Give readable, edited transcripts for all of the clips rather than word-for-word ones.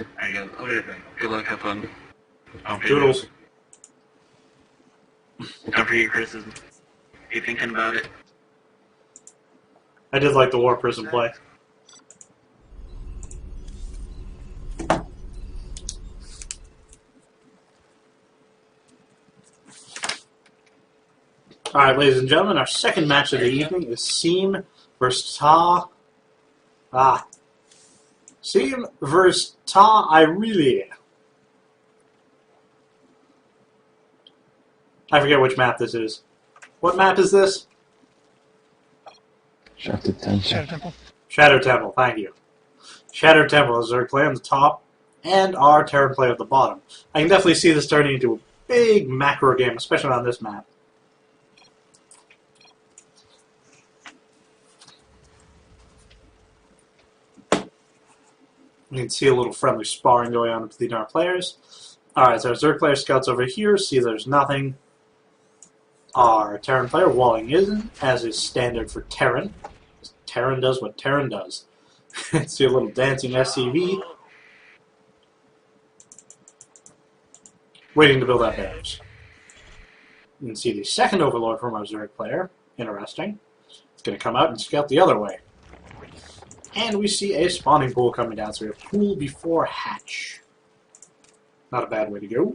There you go. What do you think? Good luck, have fun. Toodles. Don't forget criticism. Are you thinking about it? I did like the War Prison play. Alright, ladies and gentlemen, our second match of the evening is Seam versus Seam versus TAWirrele. I forget which map this is. What map is this? Shadow Temple. Shadow Temple, thank you. Shadow Temple is our play on the top, and our Terran play at the bottom. I can definitely see this turning into a big macro game, especially on this map. You can see a little friendly sparring going on between our players. Alright, so our Zerg player scouts over here, see there's nothing. Our Terran player walling in, as is standard for Terran. Terran does what Terran does. See a little dancing SCV. Waiting to build that barracks. You can see the second Overlord from our Zerg player. Interesting. It's going to come out and scout the other way. And we see a spawning pool coming down, so we have pool before hatch. Not a bad way to go.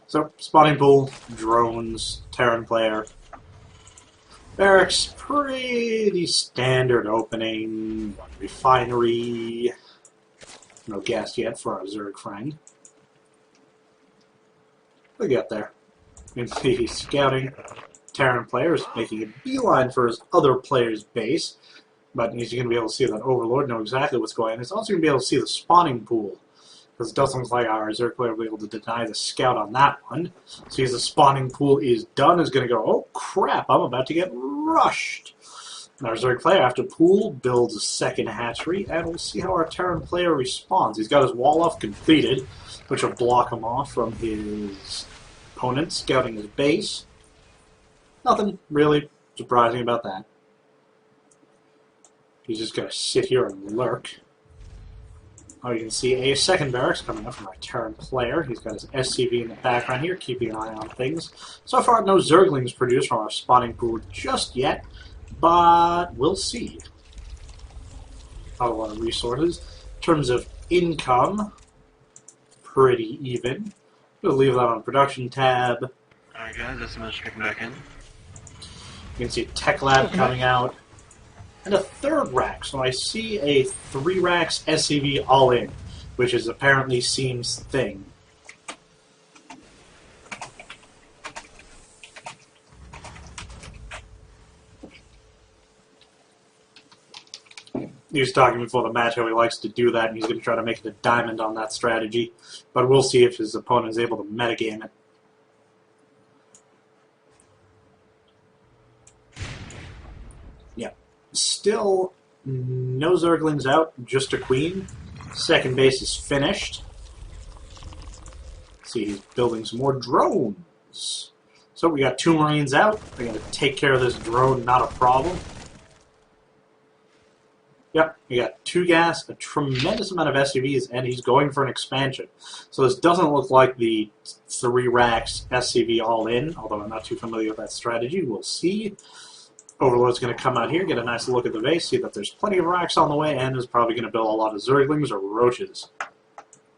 So, spawning pool, drones, Terran player. Barracks, pretty standard opening. One refinery. No gas yet for our Zerg friend. We'll get there. You can see he's scouting. Terran player is making a beeline for his other player's base, but he's going to be able to see that Overlord, know exactly what's going on. He's also going to be able to see the spawning pool, because it doesn't look like our Zerg player will be able to deny the scout on that one. Sees the spawning pool is done, is going to go, oh crap, I'm about to get rushed. And our Zerg player, after pool, builds a second hatchery, and we'll see how our Terran player responds. He's got his wall off completed, which will block him off from his opponent scouting his base. Nothing really surprising about that. He's just going to sit here and lurk. Oh, you can see a second barracks coming up from our Terran player. He's got his SCV in the background here, keeping an eye on things. So far, no Zerglings produced from our spawning pool just yet, but we'll see. Not a lot of resources. In terms of income, pretty even. We'll leave that on production tab. Alright guys, that's much kicking back in. You can see a tech lab coming out. And a third rack. So I see a 3 racks SCV all in, which is apparently Seam's thing. He was talking before the match how he likes to do that, and he's going to try to make it a diamond on that strategy. But we'll see if his opponent is able to metagame it. Yeah. Still, no Zerglings out, just a queen. Second base is finished. See, he's building some more drones. So we got 2 Marines out. We're going to take care of this drone, not a problem. Yep, we got 2 gas, a tremendous amount of SCVs, and he's going for an expansion. So this doesn't look like the 3 racks SCV all in, although I'm not too familiar with that strategy. We'll see. Overlord's going to come out here, get a nice look at the base, see that there's plenty of racks on the way, and is probably going to build a lot of Zerglings or Roaches.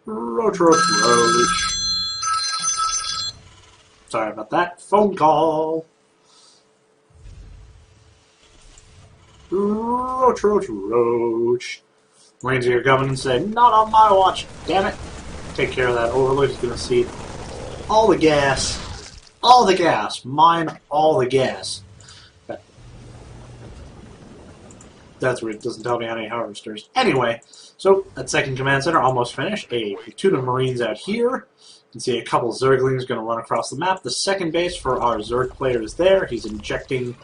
Roach, roach, roach. Sorry about that. Phone call. Roach, roach, roach. Marines are coming and say, not on my watch, damn it. Take care of that. Overlord is going to see all the gas. All the gas. Mine all the gas. That's weird. It doesn't tell me how many harvesters. Anyway, so that second command center almost finished. A platoon of Marines out here. You can see a couple Zerglings going to run across the map. The second base for our Zerg player is there. He's injecting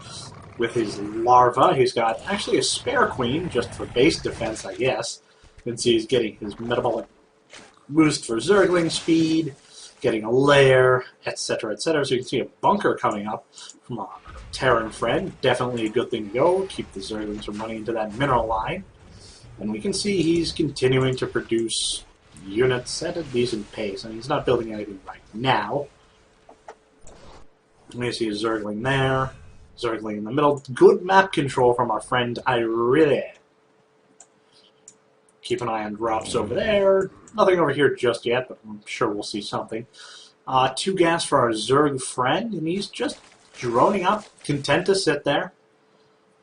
with his larva. He's got actually a spare queen, just for base defense, I guess. You can see he's getting his metabolic boost for Zergling speed. getting a lair, etc., etc. So you can see a bunker coming up from our Terran friend. Definitely a good thing to go. Keep the Zerglings from running into that mineral line. And we can see he's continuing to produce units at a decent pace. And he's not building anything right now. We see a Zergling there. Zergling in the middle. Good map control from our friend TAWirrele. Keep an eye on drops over there. Nothing over here just yet, but I'm sure we'll see something. 2 gas for our Zerg friend, and he's just droning up, content to sit there.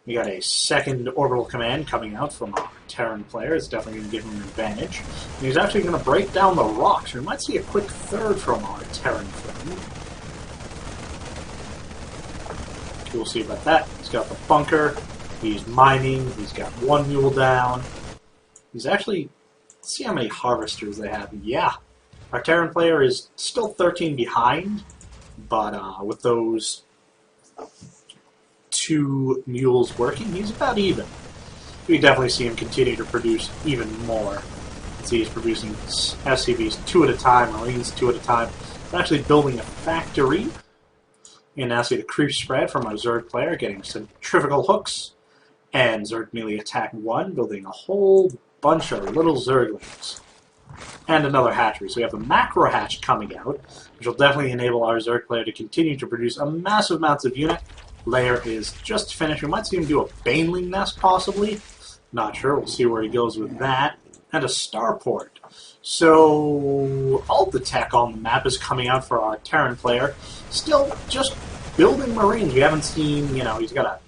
We got a second orbital command coming out from our Terran player. It's definitely going to give him an advantage. And he's actually going to break down the rocks. We might see a quick third from our Terran friend. We'll see about that. He's got the bunker. He's mining. He's got 1 mule down. He's actually... Let's see how many harvesters they have. Yeah. Our Terran player is still 13 behind. But with those 2 mules working, he's about even. We definitely see him continue to produce even more. See, he's producing SCVs 2 at a time, Marines 2 at a time. We're actually building a factory. And now see the creep spread from our Zerg player, getting centrifugal hooks. And Zerg melee attack 1, building a whole bunch of little Zerglings. And another hatchery. So we have the macro hatch coming out, which will definitely enable our Zerg player to continue to produce a massive amounts of unit. Layer is just finished. We might see him do a baneling nest, possibly. Not sure. We'll see where he goes with that. And a starport. So all the tech on the map is coming out for our Terran player. Still just building Marines. We haven't seen, you know, he's got a...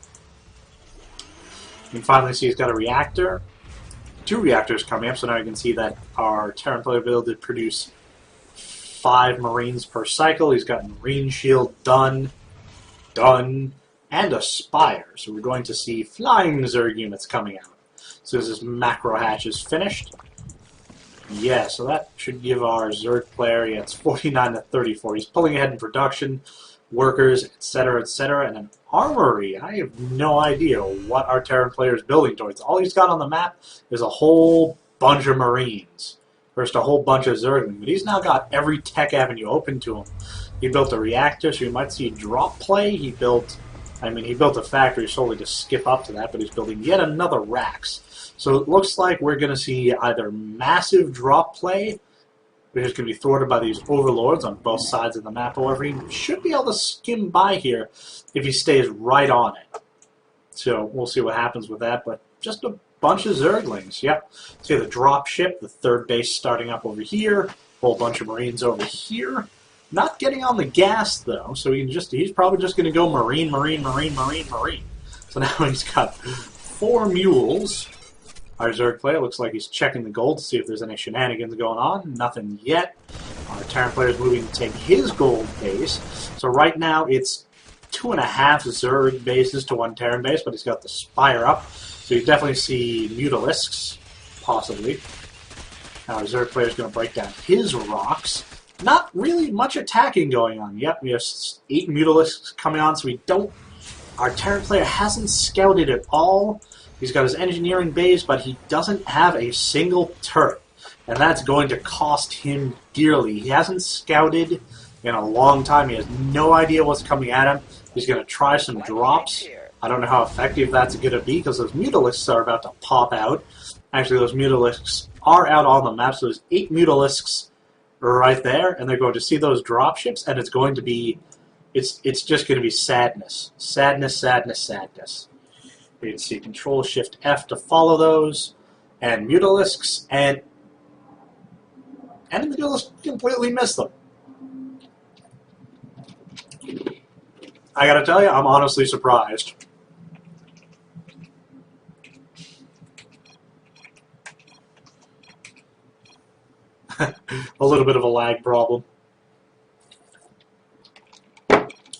You can finally see he's got a reactor. 2 reactors coming up, so now you can see that our Terran player will be able to produce 5 Marines per cycle. He's got Marine Shield done, and a Spire. So we're going to see flying Zerg units coming out. So as this macro hatch is finished. Yeah, so that should give our Zerg player, yeah, it's 49 to 34. He's pulling ahead in production, workers, etc., and an armory. I have no idea what our Terran player is building towards. All he's got on the map is a whole bunch of Marines. First, a whole bunch of Zerglings, but he's now got every tech avenue open to him. He built a reactor, so you might see drop play. He built a factory solely to skip up to that, but he's building yet another Rax. So it looks like we're going to see either massive drop play, which is going to be thwarted by these overlords on both sides of the map. However, he should be able to skim by here if he stays right on it. So we'll see what happens with that, but just a bunch of Zerglings. Yep. See the drop ship, the 3rd base starting up over here, whole bunch of Marines over here. Not getting on the gas, though, so he's probably just going to go Marine. So now he's got 4 mules. Our Zerg player looks like he's checking the gold to see if there's any shenanigans going on. Nothing yet. Our Terran player is moving to take his gold base. So right now it's 2.5 Zerg bases to 1 Terran base, but he's got the Spire up. So you definitely see Mutalisks, possibly. Now our Zerg player is going to break down his rocks. Not really much attacking going on. Yep, we have 8 Mutalisks coming on, so our Terran player hasn't scouted at all. He's got his engineering base, but he doesn't have a single turret. And that's going to cost him dearly. He hasn't scouted in a long time. He has no idea what's coming at him. He's going to try some drops. I don't know how effective that's going to be, because those Mutalisks are about to pop out. Actually, those Mutalisks are out on the map, so there's 8 Mutalisks right there, and they're going to see those dropships, and it's going to be... It's just going to be sadness. Sadness. You can see Control-Shift-F to follow those, and Mutalisks, and the Mutalisks completely missed them. I gotta tell you, I'm honestly surprised. A little bit of a lag problem.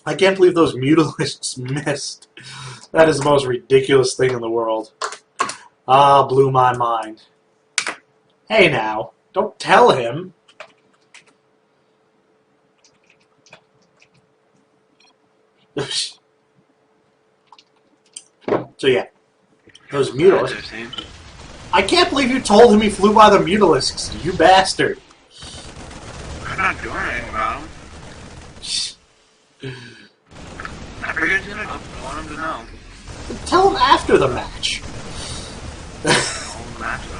I can't believe those Mutalisks missed. That is the most ridiculous thing in the world. Ah, blew my mind. Hey now, don't tell him. So yeah, those Mutalisks. I can't believe you told him he flew by the Mutalisks, you bastard. I'm not doing anything about Figured it up. I want him to know. Tell him after the match. All the match though.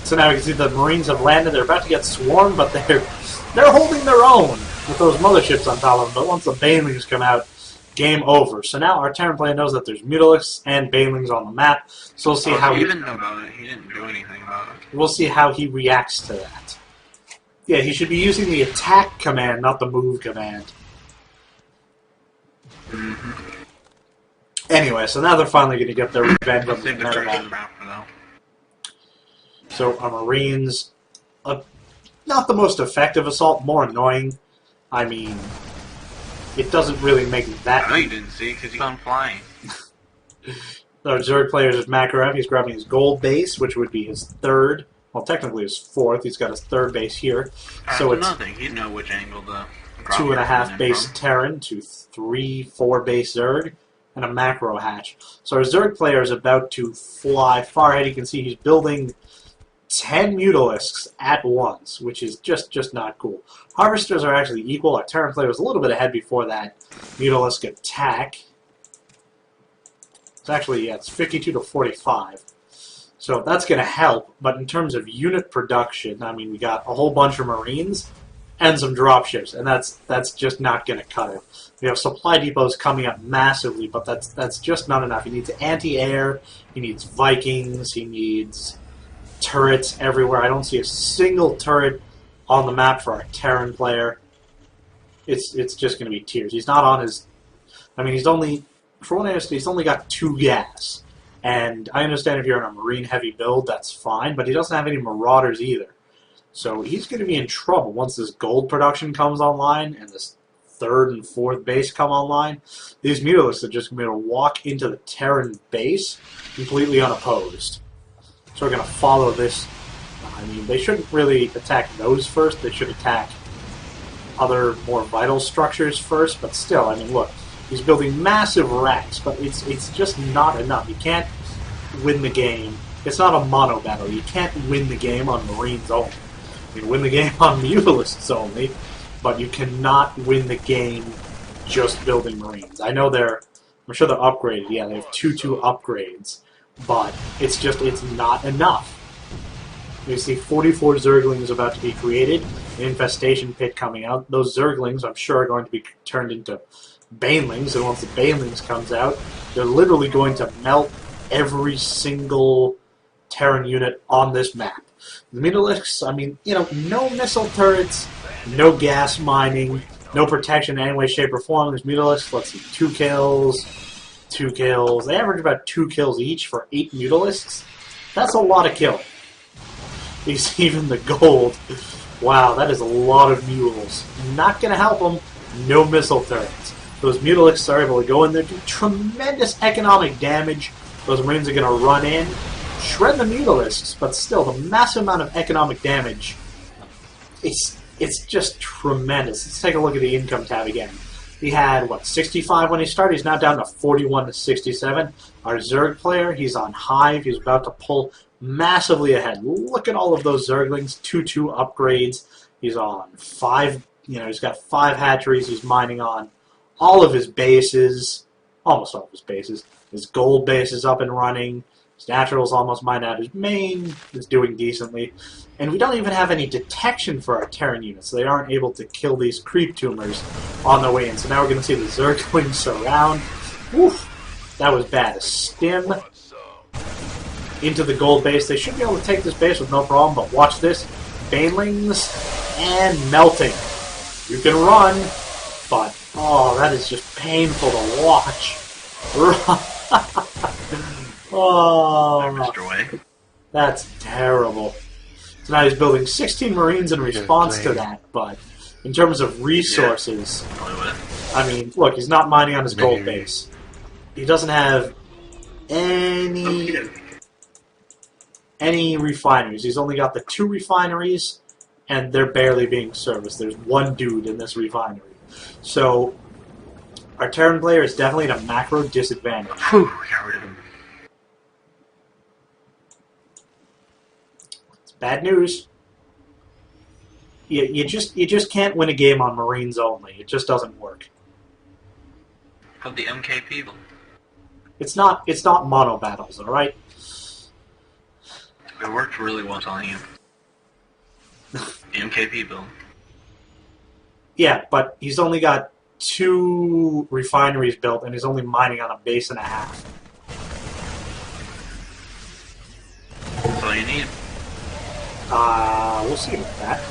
So now we can see the Marines have landed. They're about to get swarmed, but they're holding their own with those motherships on top of them. But once the Banelings come out, game over. So now our Terran player knows that there's Mutalisks and Banelings on the map. So we'll see how he didn't know about it. He didn't do anything about it. We'll see how he reacts to that. Yeah, he should be using the attack command, not the move command. Mm-hmm. Anyway, so now they're finally going to get their revenge on the Save the turret meta. for though. So our Marines, not the most effective assault, more annoying. I mean, it doesn't really make that. I know you didn't see because he's on flying. Our Zerg player is Makarov. He's grabbing his gold base, which would be his third. Well, technically his fourth. He's got his third base here. So it's nothing. He'd know which angle the 2.5 base Terran to 3-4 base Zerg, and a macro hatch. So our Zerg player is about to fly far ahead. You can see he's building 10 Mutalisks at once, which is just not cool. Harvesters are actually equal. Our Terran player was a little bit ahead before that Mutalisk attack. It's actually, yeah, it's 52 to 45. So that's going to help, but in terms of unit production, I mean, we got a whole bunch of Marines and some dropships, and that's just not going to cut it. We have supply depots coming up massively, but that's just not enough. He needs anti-air, he needs Vikings, he needs turrets everywhere. I don't see a single turret on the map for our Terran player. It's just going to be tears. He's not on his... I mean, he's only... For one understand, he's only got 2 gas. And I understand if you're in a Marine-heavy build, that's fine, but he doesn't have any Marauders either. So he's going to be in trouble once this gold production comes online and this 3rd and 4th base come online. These Mutalisks are just going to be able to walk into the Terran base completely unopposed. So we're going to follow this. I mean, they shouldn't really attack those first. They should attack other more vital structures first. But still, I mean, look. He's building massive racks, but it's just not enough. You can't win the game. It's not a mono battle. You can't win the game on Marines only. You can win the game on Mutalisks only, but you cannot win the game just building Marines. I know I'm sure they're upgraded. Yeah, they have 2-2 upgrades, but it's not enough. You see 44 Zerglings about to be created, an infestation pit coming out. Those Zerglings, I'm sure, are going to be turned into Banelings, and once the Banelings comes out, they're literally going to melt every single Terran unit on this map. The Mutalisks, I mean, you know, no missile turrets, no gas mining, no protection in any way, shape, or form. There's Mutalisks, let's see, 2 kills, 2 kills. They average about 2 kills each for 8 Mutalisks. That's a lot of killing. Even the gold. Wow, that is a lot of mules. Not going to help them. No missile turrets. Those Mutalisks are able to go in there, do tremendous economic damage. Those Marines are going to run in, shred the Mutalisks, but still, the massive amount of economic damage, it's just tremendous. Let's take a look at the income tab again. He had, 65 when he started? He's now down to 41 to 67. Our Zerg player, he's on Hive. He's about to pull massively ahead. Look at all of those Zerglings, 2-2 upgrades. He's on 5, he's got 5 hatcheries. He's mining on all of his bases, almost all of his bases. His gold base is up and running. His natural's almost mined out. His main is doing decently. And we don't even have any detection for our Terran units. So they aren't able to kill these creep tumors on their way in. So now we're going to see the Zerglings surround. Oof, that was bad. A stim into the gold base. They should be able to take this base with no problem, but watch this. Banelings and melting. You can run, but oh, that is just painful to watch. Oh, that's terrible. So now he's building 16 Marines in response to that, but in terms of resources, I mean, look, he's not mining on his gold base. He doesn't have any refineries. He's only got the 2 refineries, and they're barely being serviced. There's 1 dude in this refinery. So our Terran player is definitely at a macro disadvantage. Whew, we got rid of him. It's bad news. You just can't win a game on Marines only. It just doesn't work. Called the MK people. It's not mono battles, alright? It worked really well, I'm telling you. The MKP build. Yeah, but he's only got 2 refineries built, and he's only mining on a base and a half. That's all you need. We'll see about that.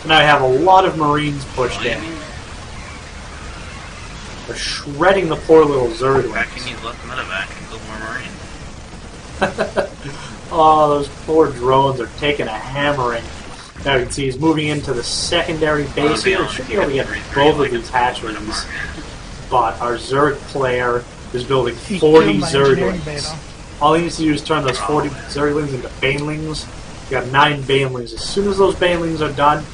So now I have a lot of Marines pushed in. They're shredding the poor little Zerglings. Back you need less medevac and build more Marines. Oh, those poor drones are taking a hammering. Now you can see he's moving into the secondary base here. He should be able to get both of these hatcheries. But our Zerg player is building 40 Zerglings. All he needs to do is turn those 40 Zerglings into Banelings. You got 9 Banelings. As soon as those Banelings are done,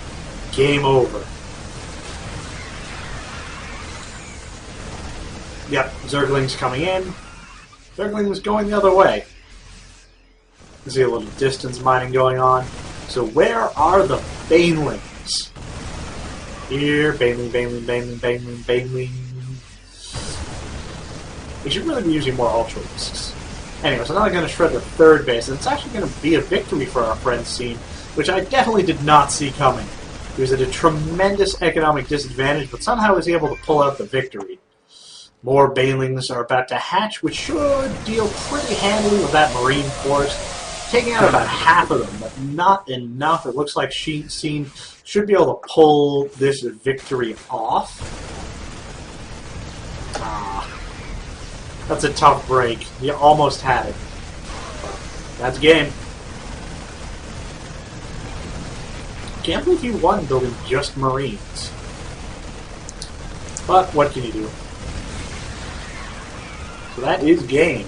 game over. Yep, Zerglings coming in. Zerglings going the other way. You see a little distance mining going on. So where are the Banelings? Here, Baneling, Baneling, Baneling, Baneling, Baneling. We should really be using more Ultralisks. Anyway, so now they're going to shred the 3rd base, and it's actually going to be a victory for our friend Scene, which I definitely did not see coming. He was at a tremendous economic disadvantage, but somehow was able to pull out the victory. More Banelings are about to hatch, which should deal pretty handily with that Marine force. Taking out about half of them, but not enough. It looks like Scene should be able to pull this victory off. That's a tough break. You almost had it. That's game. Can't believe he won building just Marines. But what can you do? So that is game.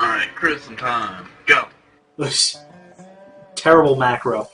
Alright, Chris, some time. Go! Terrible macro.